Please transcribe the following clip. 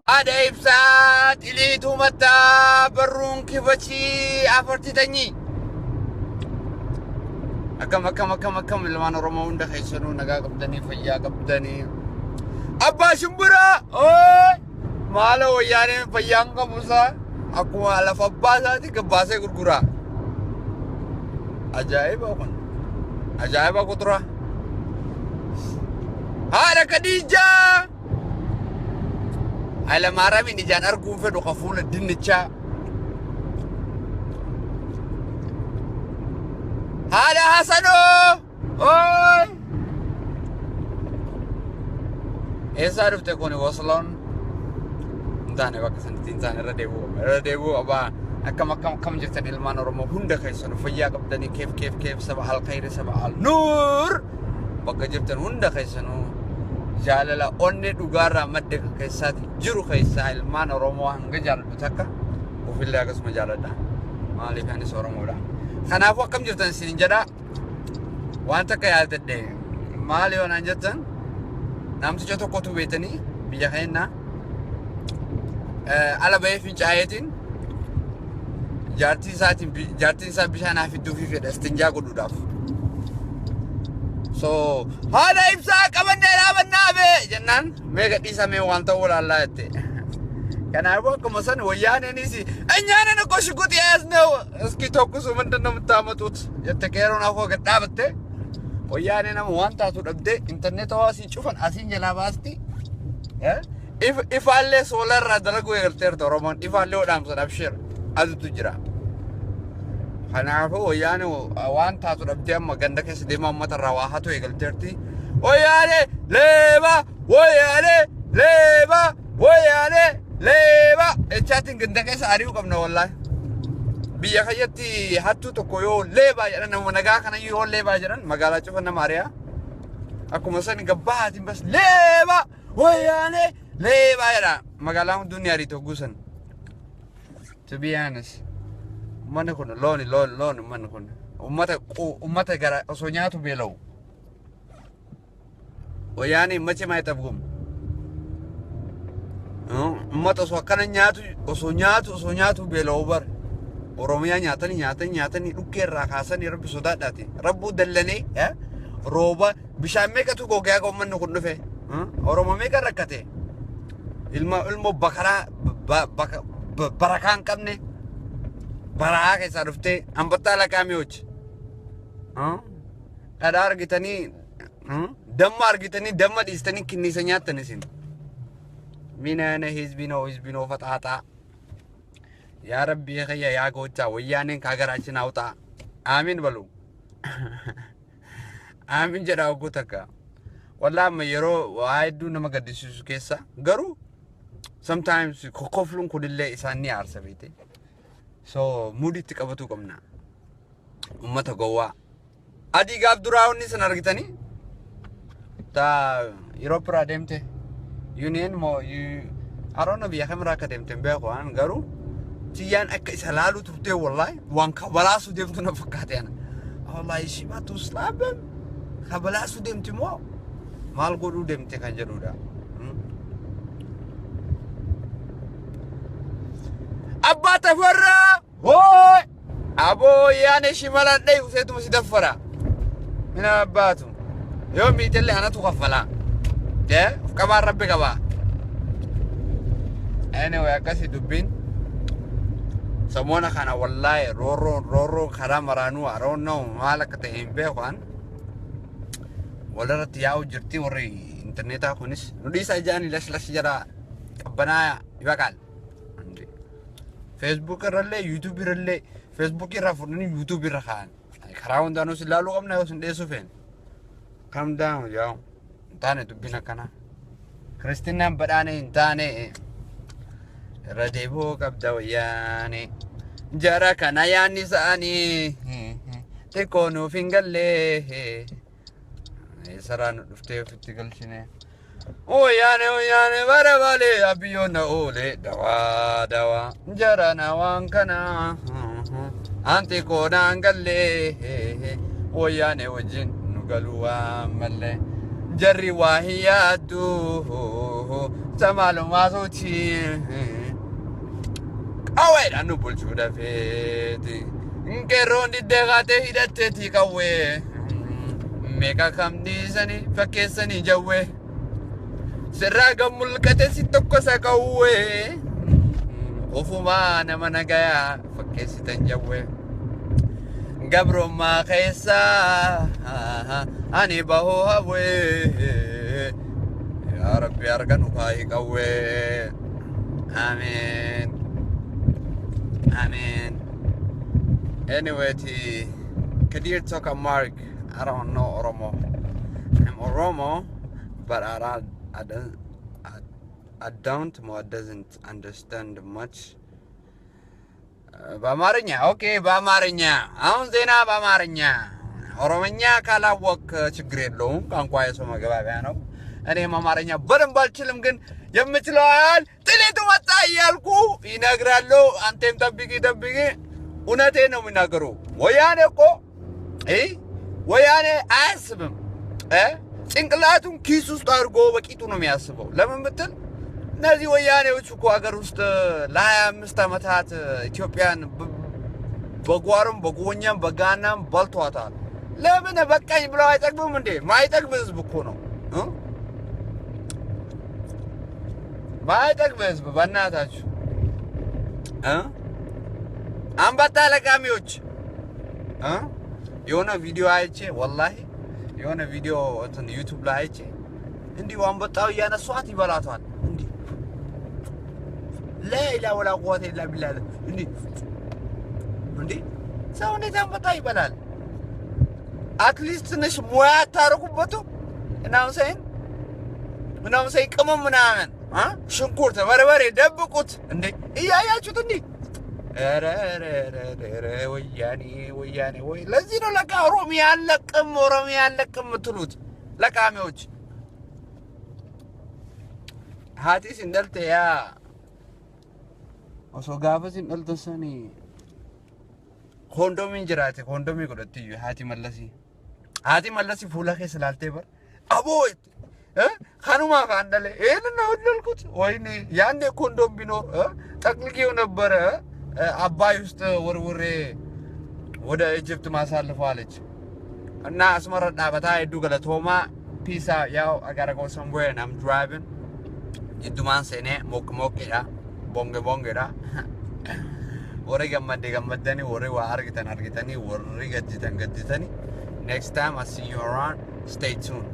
Ada ibsaat iliitu mataa barruun kibachii afartitanii. Akkam ilmaan Oromoo hunda keessanuu nagaa qabdanii fayyaa qabdanii. Abbaa Shumburaa maala wayyaaneen fayyaan qabuusaa akkuma lafa abbaa isaati gabbaasee gurguraa. Ajaa'iba kun ajaa'iba kutura. Haadha Khadijaa Hayilamaariyaamiin ijaan arguun fedhu qafuula dinnichaa. Haadha Hasanoo eessaa dhufte kun Osloon hin taane bakka sanatti hin taane irra deebi'u abbaa akkam jirtan ilmaan Oromoo hunda keessanuu fayyaa qabdanii keef saba alkhayri saba al-nuur bakka jirtan hunda keessanuu jaalala onnee dhugaarraa madde keessaati jiru keessaa ilmaan Oromoo hanga jaalladhu takka ofillee akkasuma jaalladha maaliif anis Oromoodha. Kanaafuu akkam jirtan isin jedha waan takka yaadadhe maali yoonaan jettan namticha tokkotu beetanii biyya keenya ala bahee fincaayeetiin jaartiin isaa bishaan hafidduufi fedha istinjaa godhuudhaaf. So haadha ibsaa qabannee dhaabannaa bee jennaan mee gadhiisa mee waan ta'uu laallaa jette. Kanaafuu akkuma san wayyaaneenis enyaaneen akka shiguxi yaasnee iski tokkosu ምንድን ነው የምታመጡት jette qeeroon afoo gad dhaabatte wayyaanee nama waan taatu dhabdee intarneeta hawaasii cufan asiin jalaa baasti. Ifaallee soolarraa dalaguu eegalteerta Oromoon ifaallee odhaamsan abshir adutu jira. Kanaafuu wayyaanee waan taatu dhabdee amma ganda keessa deemaa uummatarraa waa hatu eegalteerti. Wayyaanee leebaa wayyaanee leebaa wayyaanee leebaa echaatiin ganda keessa ari'uu qabna wallaahi. Biyya kayyatti hattuu tokko yoo leebaa jedhan nama nagaa kana yoo leebaa jedhan magaalaa cufa nama ari'a. Akkuma sani gabbaatiin bas leebaa wayyaanee leebaa jedha magaalaa hunduun ni ariitu guusan. To be honest. Mana kun loon mana kun ummata gara osoo nyaatu beela'u wayyaanii machi maa tabgum ummata osoo akkana nyaatu osoo nyaatu beela'u bar Oromiyaa nyaatanii dhukkee irraa kaasanii rabbi sodaadhaati rabbuu dallanee rooba bishaan meeqatu gogaa uummanni kun dhufe Oromoo meeqa rakkate ilmo bakaraa barakaan qabne baraa keessaa dhuftee hambattaa laqaamii hojii. Dhadhaa argitanii damma dhiistanii kinniisa nyaattan isin. Minaana hizbinoo faxaaxaa. Yaa Rabbi khayya yaa gocha wayyaaneen kaagaraachin hawxaa. Aamin balu. Aamin jedha ogguu takka. Wallaa amma yeroo waa hedduu nama gaddisiisu keessa garuu sometimes kokkofluun kunillee isaan ni aarsa beete. So muditti qabatu qabna ummata gowwaa adii gaaf duraawonni san argitanii ta Europe irraa deemte union moo aroona biyya kamirraa akka deemte hin beeku waan garuu tiyyaan akka isa laaluu turtee wallaahi waan kabalaasuu deemtu na fakkaate ana wallaahi shibaatu islaaban kabalaasuu deemti moo maal godhuu deemte kan jedhudha. Abba Tafarra hoi abo yaane shimala dai usetu musidafara mina abbatu yomi telle anatu khafala kaba rabbi kaba anyway akasi dubbin samona kana wallahi roro khara maranu aron no malaka te himbe khan wala tiyaw jirti wori interneta khunis nudisa jani lash jara qabanaya ibakal Facebook irralle YouTube irralle Facebook irra fudhanii YouTube irra kaan karaa hundaanuu silaaluu qabna yoo sin dheessu feen calm down yaa taane dubbina kana Kristinaan badhaane hin taane irra deeboo qabda wayyaane jara kana yaanni isaanii xiqqoo nuuf hin galle saraan dhuftee ofitti galchine. Wayyaane bara bale abiyyoona oole dawa jarana waan kana anti koodaan galle wayyaane wajjin nu galuu waan malle jarri waa hiyyaaddu Samalo masochi. Away anu bulchu da feti. Ngerondi degate hidate ti kawe. Meka kamdi sani fakesani jawe. Seraga mulkate si tokko sa kawe. Ofuma nama nagaya fakesitan jawe. Gabro ma kaisa ani baho hawe. Ya Rabbi arganu kai kawe. Amen. Amen. Anyway, Kadir talk a mark. I don't know Oromo. I'm Oromo, but I doesn't understand much. በአማርኛ ኦኬ በአማርኛ አሁን ዜና በአማርኛ ኦሮምኛ ካላወቅ ችግር የለውም ቋንቋ የሰው መግባቢያ ነው እኔም አማርኛ በደንብ አልችልም ግን የምችለው ያህል ጥሌቱ መጣ እያልኩ ይነግራለሁ አንተም ጠብቂ እውነቴን ነው የሚናገረው ወያኔ እኮ ወያኔ አያስብም ጭንቅላቱን ኪስ ውስጥ አድርጎ በቂጡ ነው የሚያስበው ለምን ብትል እነዚህ ወያኔዎች እኮ ሀገር ውስጥ ለ25 ዓመታት ኢትዮጵያን በጓሩም በጎኛም በጋናም በልቷታል ለምን በቃኝ ብለው አይጠግቡም እንዴ ማይጠግብ ህዝብ እኮ ነው ማይጠግብ ህዝብ በእናታችሁ አንበጣ ለቃሚዎች የሆነ ቪዲዮ አይቼ ወላሂ የሆነ ቪዲዮ እንትን ዩቲዩብ ላይ አይቼ እንዲህ አንበጣው ያነሷት ይበላቷል لا إله ولا قوة إلا بالله عندي سووني تنبطا يبلال أتليست نش موات تاركوبتو ناو سين كمم منامن ها شنكورت بربري دبكوت عندي إيا ياچوت عندي وياني وي لزينو لك رومي علقم متلوت لك عميوج هاتي سندلت يا oso gaafasin dhaltasani kondomin jiraate kondomi godhatti haati mallasi fuula keessa laaltee bar aboot kanuma kaandale eelna hodolkut ወይኔ ያኔ ኮንዶም ቢኖር ጠቅልጌው ነበር አባይ ውስጥ ወርውሬ ወደ ኢጅፕት ማሳልፈዋለች እና አስመረዳ በታ ሄዱ ገለቶማ ፒሳ ያው I gotta go somewhere and I'm driving ይዱማን ሰኔ ሞክሞክዳ bonge da ore gammadani ore wa argitani ore gaditani next time I see you around stay tuned